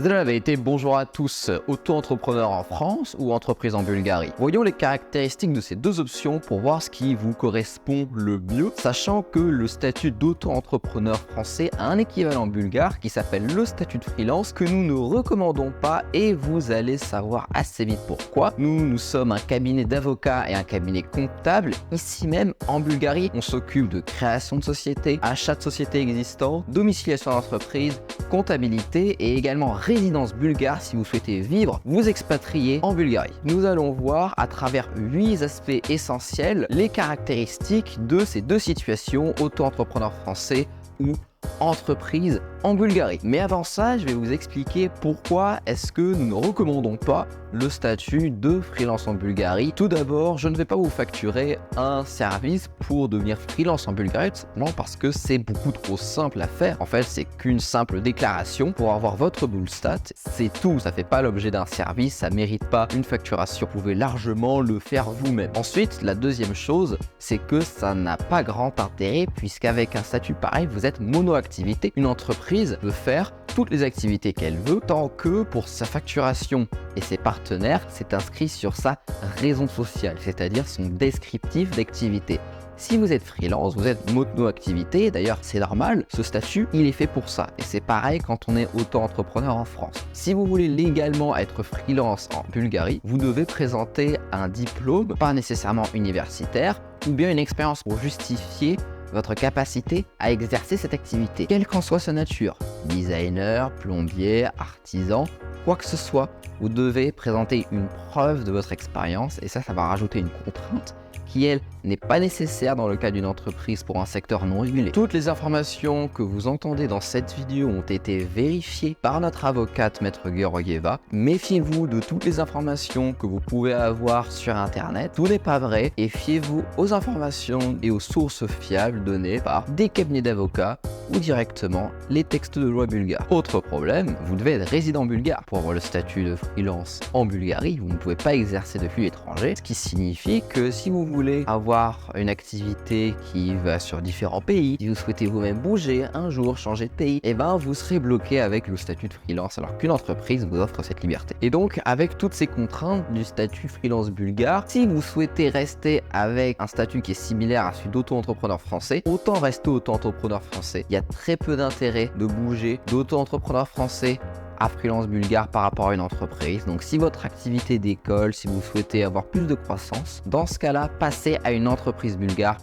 C'est la vérité, bonjour à tous, auto-entrepreneur en France ou entreprise en Bulgarie. Voyons les caractéristiques de ces deux options pour voir ce qui vous correspond le mieux, sachant que le statut d'auto-entrepreneur français a un équivalent bulgare qui s'appelle le statut de freelance que nous ne recommandons pas et vous allez savoir assez vite pourquoi. Nous sommes un cabinet d'avocats et un cabinet comptable. Ici même en Bulgarie, on s'occupe de création de sociétés, achat de sociétés existantes, domiciliation d'entreprise, comptabilité et également résidence bulgare si vous souhaitez vivre, vous expatrier en Bulgarie. Nous allons voir à travers 8 aspects essentiels les caractéristiques de ces deux situations, auto-entrepreneur français ou entreprise en Bulgarie. Mais avant ça, je vais vous expliquer pourquoi est-ce que nous ne recommandons pas le statut de freelance en Bulgarie. Tout d'abord, je ne vais pas vous facturer un service pour devenir freelance en Bulgarie, non parce que c'est beaucoup trop simple à faire. En fait, c'est qu'une simple déclaration pour avoir votre Bullstat. C'est tout, ça fait pas l'objet d'un service, ça mérite pas une facturation. Vous pouvez largement le faire vous-même. Ensuite, la deuxième chose, c'est que ça n'a pas grand intérêt puisqu'avec un statut pareil, vous êtes mono-activité. Une entreprise peut faire toutes les activités qu'elle veut tant que pour sa facturation et ses partenaires, c'est inscrit sur sa raison sociale, c'est-à-dire son descriptif d'activité. Si vous êtes freelance, vous êtes mono-activité, d'ailleurs c'est normal, ce statut il est fait pour ça et c'est pareil quand on est auto-entrepreneur en France. Si vous voulez légalement être freelance en Bulgarie, vous devez présenter un diplôme, pas nécessairement universitaire, ou bien une expérience pour justifier votre capacité à exercer cette activité, quelle qu'en soit sa nature, designer, plombier, artisan, quoi que ce soit, vous devez présenter une preuve de votre expérience et ça va rajouter une contrainte qui, elle, n'est pas nécessaire dans le cas d'une entreprise pour un secteur non régulé. Toutes les informations que vous entendez dans cette vidéo ont été vérifiées par notre avocate Maître Georgieva. Méfiez-vous de toutes les informations que vous pouvez avoir sur Internet. Tout n'est pas vrai et fiez-vous aux informations et aux sources fiables données par des cabinets d'avocats ou directement les textes de loi bulgares. Autre problème, vous devez être résident bulgare pour avoir le statut de freelance en Bulgarie. Vous ne pouvez pas exercer depuis l'étranger, ce qui signifie que si vous voulez avoir une activité qui va sur différents pays, si vous souhaitez vous-même bouger un jour, changer de pays, et vous serez bloqué avec le statut de freelance alors qu'une entreprise vous offre cette liberté. Et donc avec toutes ces contraintes du statut freelance bulgare, si vous souhaitez rester avec un statut qui est similaire à celui d'auto-entrepreneur français, autant rester auto-entrepreneur français. Il y a très peu d'intérêt de bouger d'auto-entrepreneur français à freelance bulgare par rapport à une entreprise. Donc si votre activité décolle, si vous souhaitez avoir plus de croissance, dans ce cas-là, passez à une entreprise bulgare.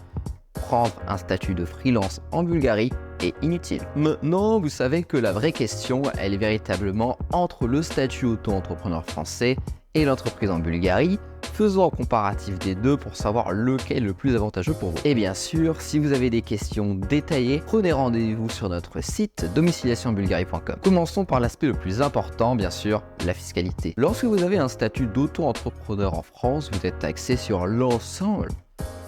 Prendre un statut de freelance en Bulgarie est inutile. Maintenant, vous savez que la vraie question, elle est véritablement entre le statut auto-entrepreneur français et l'entreprise en Bulgarie. Faisons un comparatif des deux pour savoir lequel est le plus avantageux pour vous. Et bien sûr, si vous avez des questions détaillées, prenez rendez-vous sur notre site domiciliationbulgarie.com. Commençons par l'aspect le plus important, bien sûr, la fiscalité. Lorsque vous avez un statut d'auto-entrepreneur en France, vous êtes taxé sur l'ensemble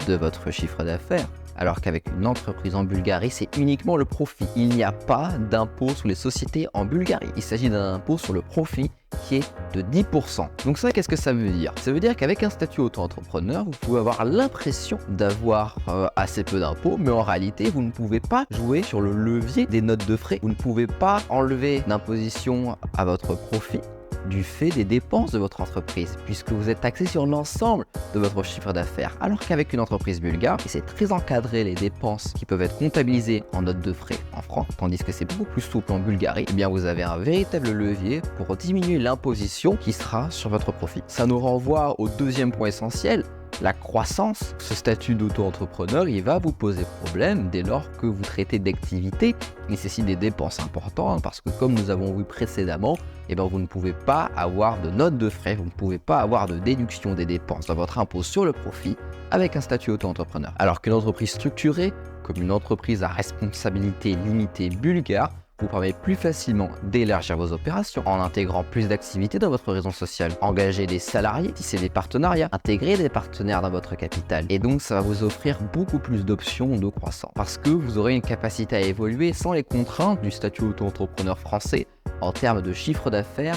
de votre chiffre d'affaires. Alors qu'avec une entreprise en Bulgarie, c'est uniquement le profit. Il n'y a pas d'impôt sur les sociétés en Bulgarie. Il s'agit d'un impôt sur le profit qui est de 10%. Donc ça, qu'est-ce que ça veut dire? Ça veut dire qu'avec un statut auto-entrepreneur, vous pouvez avoir l'impression d'avoir assez peu d'impôts, mais en réalité, vous ne pouvez pas jouer sur le levier des notes de frais. Vous ne pouvez pas enlever d'imposition à votre profit du fait des dépenses de votre entreprise, puisque vous êtes taxé sur l'ensemble de votre chiffre d'affaires. Alors qu'avec une entreprise bulgare, c'est très encadré les dépenses qui peuvent être comptabilisées en notes de frais en France, tandis que c'est beaucoup plus souple en Bulgarie, eh bien vous avez un véritable levier pour diminuer l'imposition qui sera sur votre profit. Ça nous renvoie au deuxième point essentiel, la croissance. Ce statut d'auto-entrepreneur, il va vous poser problème dès lors que vous traitez d'activités qui nécessitent des dépenses importantes parce que comme nous avons vu précédemment, vous ne pouvez pas avoir de notes de frais, vous ne pouvez pas avoir de déduction des dépenses dans votre impôt sur le profit avec un statut auto-entrepreneur. Alors qu'une entreprise structurée, comme une entreprise à responsabilité limitée bulgare, vous permet plus facilement d'élargir vos opérations en intégrant plus d'activités dans votre raison sociale, engager des salariés, tisser des partenariats, intégrer des partenaires dans votre capital. Et donc ça va vous offrir beaucoup plus d'options de croissance parce que vous aurez une capacité à évoluer sans les contraintes du statut auto-entrepreneur français en termes de chiffre d'affaires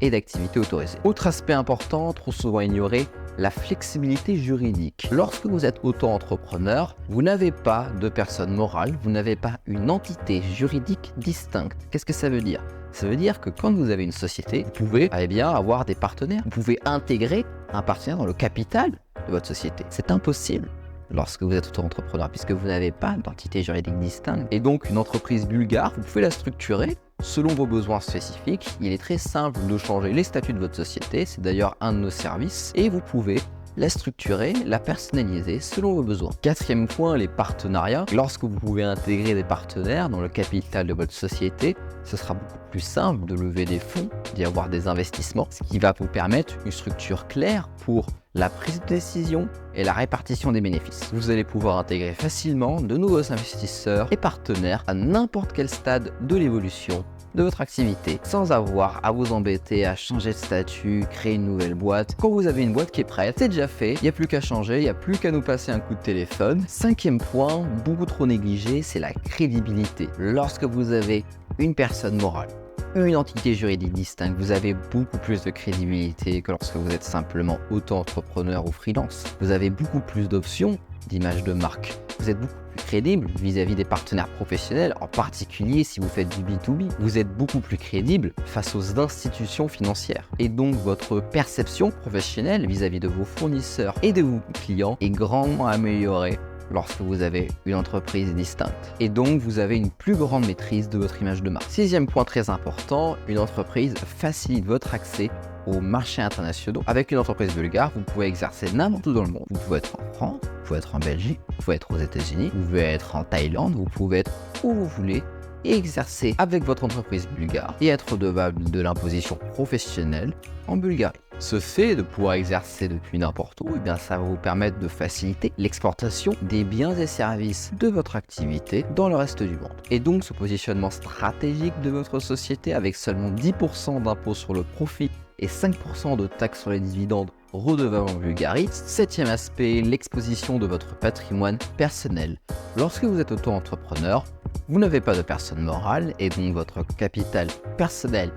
et d'activités autorisées. Autre aspect important, trop souvent ignoré, la flexibilité juridique. Lorsque vous êtes auto-entrepreneur, vous n'avez pas de personne morale, vous n'avez pas une entité juridique distincte. Qu'est-ce que ça veut dire? Ça veut dire que quand vous avez une société, vous pouvez avoir des partenaires. Vous pouvez intégrer un partenaire dans le capital de votre société. C'est impossible lorsque vous êtes auto-entrepreneur puisque vous n'avez pas d'entité juridique distincte. Et donc une entreprise bulgare, vous pouvez la structurer selon vos besoins spécifiques. Il est très simple de changer les statuts de votre société, c'est d'ailleurs un de nos services, et vous pouvez la structurer, la personnaliser selon vos besoins. Quatrième point, les partenariats. Lorsque vous pouvez intégrer des partenaires dans le capital de votre société, ce sera beaucoup plus simple de lever des fonds, d'y avoir des investissements, ce qui va vous permettre une structure claire pour la prise de décision et la répartition des bénéfices. Vous allez pouvoir intégrer facilement de nouveaux investisseurs et partenaires à n'importe quel stade de l'évolution de votre activité sans avoir à vous embêter à changer de statut, créer une nouvelle boîte. Quand vous avez une boîte qui est prête, c'est déjà fait, il n'y a plus qu'à changer, il n'y a plus qu'à nous passer un coup de téléphone. Cinquième point, beaucoup trop négligé, c'est la crédibilité. Lorsque vous avez une personne morale, une entité juridique distincte, vous avez beaucoup plus de crédibilité que lorsque vous êtes simplement auto-entrepreneur ou freelance. Vous avez beaucoup plus d'options d'image de marque. Vous êtes beaucoup plus crédible vis-à-vis des partenaires professionnels, en particulier si vous faites du B2B. Vous êtes beaucoup plus crédible face aux institutions financières. Et donc votre perception professionnelle vis-à-vis de vos fournisseurs et de vos clients est grandement améliorée lorsque vous avez une entreprise distincte. Et donc, vous avez une plus grande maîtrise de votre image de marque. Sixième point très important, une entreprise facilite votre accès aux marchés internationaux. Avec une entreprise bulgare, vous pouvez exercer n'importe où dans le monde. Vous pouvez être en France, vous pouvez être en Belgique, vous pouvez être aux États-Unis, vous pouvez être en Thaïlande, vous pouvez être où vous voulez et exercer avec votre entreprise bulgare et être redevable de l'imposition professionnelle en Bulgarie. Ce fait de pouvoir exercer depuis n'importe où, ça va vous permettre de faciliter l'exportation des biens et services de votre activité dans le reste du monde. Et donc ce positionnement stratégique de votre société avec seulement 10% d'impôt sur le profit et 5% de taxes sur les dividendes redevables en Bulgarie. Septième aspect, l'exposition de votre patrimoine personnel. Lorsque vous êtes auto-entrepreneur, vous n'avez pas de personne morale et donc votre capital personnel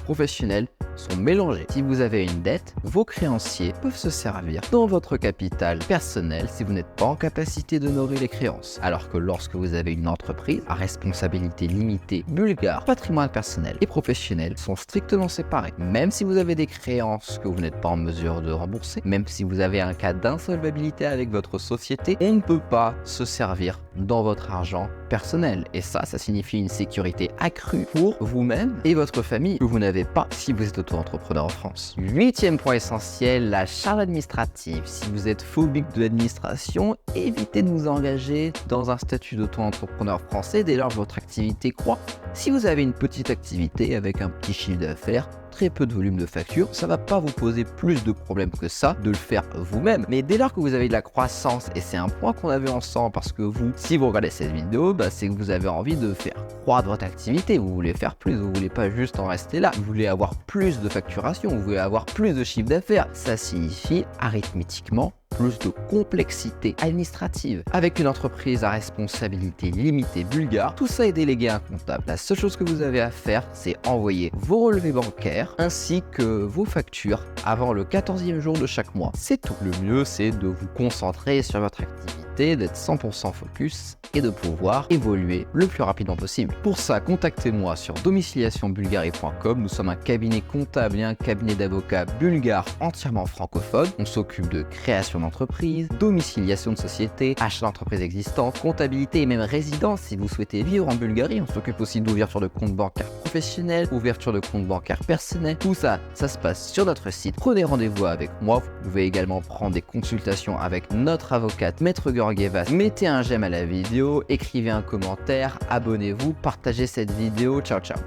professionnels sont mélangés. Si vous avez une dette, vos créanciers peuvent se servir dans votre capital personnel si vous n'êtes pas en capacité d'honorer les créances. Alors que lorsque vous avez une entreprise à responsabilité limitée bulgare, patrimoine personnel et professionnel sont strictement séparés. Même si vous avez des créances que vous n'êtes pas en mesure de rembourser, même si vous avez un cas d'insolvabilité avec votre société, on ne peut pas se servir dans votre argent personnel. Et ça signifie une sécurité accrue pour vous-même et votre famille que vous n'avez pas si vous êtes auto-entrepreneur en France. Huitième point essentiel, la charge administrative. Si vous êtes phobique de l'administration, évitez de vous engager dans un statut d'auto-entrepreneur français dès lors que votre activité croît. Si vous avez une petite activité avec un petit chiffre d'affaires, très peu de volume de facture, ça va pas vous poser plus de problèmes que ça de le faire vous-même. Mais dès lors que vous avez de la croissance, et c'est un point qu'on avait ensemble parce que vous, si vous regardez cette vidéo, c'est que vous avez envie de faire croître votre activité, vous voulez faire plus, vous voulez pas juste en rester là, vous voulez avoir plus de facturation, vous voulez avoir plus de chiffre d'affaires. Ça signifie arithmétiquement plus de complexité administrative. Avec une entreprise à responsabilité limitée bulgare, tout ça est délégué à un comptable. La seule chose que vous avez à faire, c'est envoyer vos relevés bancaires ainsi que vos factures avant le 14e jour de chaque mois. C'est tout. Le mieux, c'est de vous concentrer sur votre activité, d'être 100% focus et de pouvoir évoluer le plus rapidement possible. Pour ça, contactez-moi sur domiciliationbulgarie.com. Nous sommes un cabinet comptable et un cabinet d'avocats bulgare entièrement francophone. On s'occupe de création d'entreprise, domiciliation de société, achat d'entreprise existante, comptabilité et même résidence si vous souhaitez vivre en Bulgarie. On s'occupe aussi d'ouverture de compte bancaire professionnel, ouverture de compte bancaire personnel. Tout ça, ça se passe sur notre site. Prenez rendez-vous avec moi. Vous pouvez également prendre des consultations avec notre avocate, Maître Georgievas. Mettez un j'aime à la vidéo, écrivez un commentaire, abonnez-vous, partagez cette vidéo. Ciao, ciao.